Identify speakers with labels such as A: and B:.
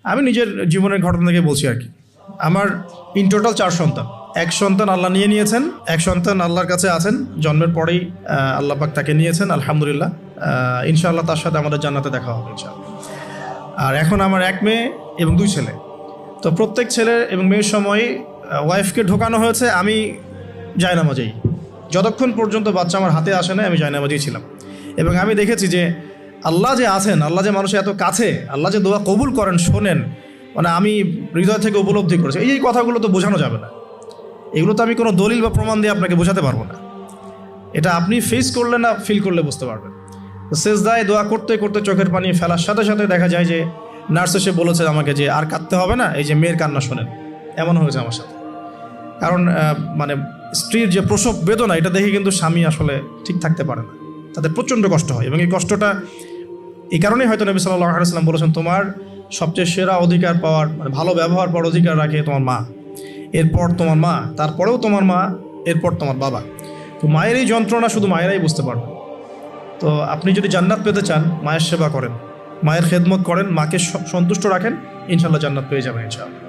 A: আমি নিজের জীবনের ঘটনা থেকে বলছি আর কি। আমার ইন টোটাল 4 সন্তান। এক সন্তান আল্লাহ নিয়েছেন, এক সন্তান আল্লাহর কাছে আছেন, জন্মের পরেই আল্লাহ পাক তাকে নিয়েছেন আলহামদুলিল্লাহ। ইনশাআল্লাহ তার সাথে আমাদের জান্নাতে দেখা হবে ইনশাআল্লাহ। আর এখন আমার 1 মেয়ে এবং 2 ছেলে। তো প্রত্যেক ছেলে এবং মেয়ের সময় ওয়াইফকে ঢোকানো হয়েছে আমি জায়নামাজেই। যতক্ষণ পর্যন্ত বাচ্চা আমার হাতে আসে না আমি জায়নামাজেই ছিলাম। এবং আমি দেখেছি যে আল্লাহ যে আছেন, আল্লাহ যে মানুষের এত কাছে, আল্লাহ যে দোয়া কবুল করেন, শোনেন, মানে আমি হৃদয় থেকে উপলব্ধি করেছি। এই কথাগুলো তো বোঝানো যাবে না, এগুলো তো আমি কোনো দলিল বা প্রমাণ দিয়ে আপনাকে বোঝাতে পারবো না। এটা আপনি ফেস করলে না, ফিল করলে বুঝতে পারবেন। তো সেজদায় দোয়া করতে করতে চোখের পানি ফেলার সাথে সাথে দেখা যায় যে নার্স এসে বলেছে আমাকে যে আর কাঁদতে হবে না, এই যে মেয়ের কান্না শোনেন। এমন হয়েছে আমার সাথে। কারণ মানে স্ত্রীর যে প্রসব বেদনা, এটা দেখে কিন্তু স্বামী আসলে ঠিক থাকতে পারে না, তাদের প্রচণ্ড কষ্ট হয়। এবং এই কষ্টটা এই কারণেই হয়তো নবী সাল্লাল্লাহু আলাইহি ওয়াসাল্লাম বলেছেন, তোমার সবচেয়ে সেরা অধিকার পাওয়ার, মানে ভালো ব্যবহার পাওয়ার অধিকার রাখে তোমার মা, এরপর তোমার মা, তারপরেও তোমার মা, এরপর তোমার বাবা। তো মায়ের এই যন্ত্রণা শুধু মায়েরাই বুঝতে পারবে। তো আপনি যদি জান্নাত পেতে চান, মায়ের সেবা করেন, মায়ের খেদমত করেন, মাকে সন্তুষ্ট রাখেন, ইনশাআল্লাহ জান্নাত পেয়ে যাবেন ইনশাআল্লাহ।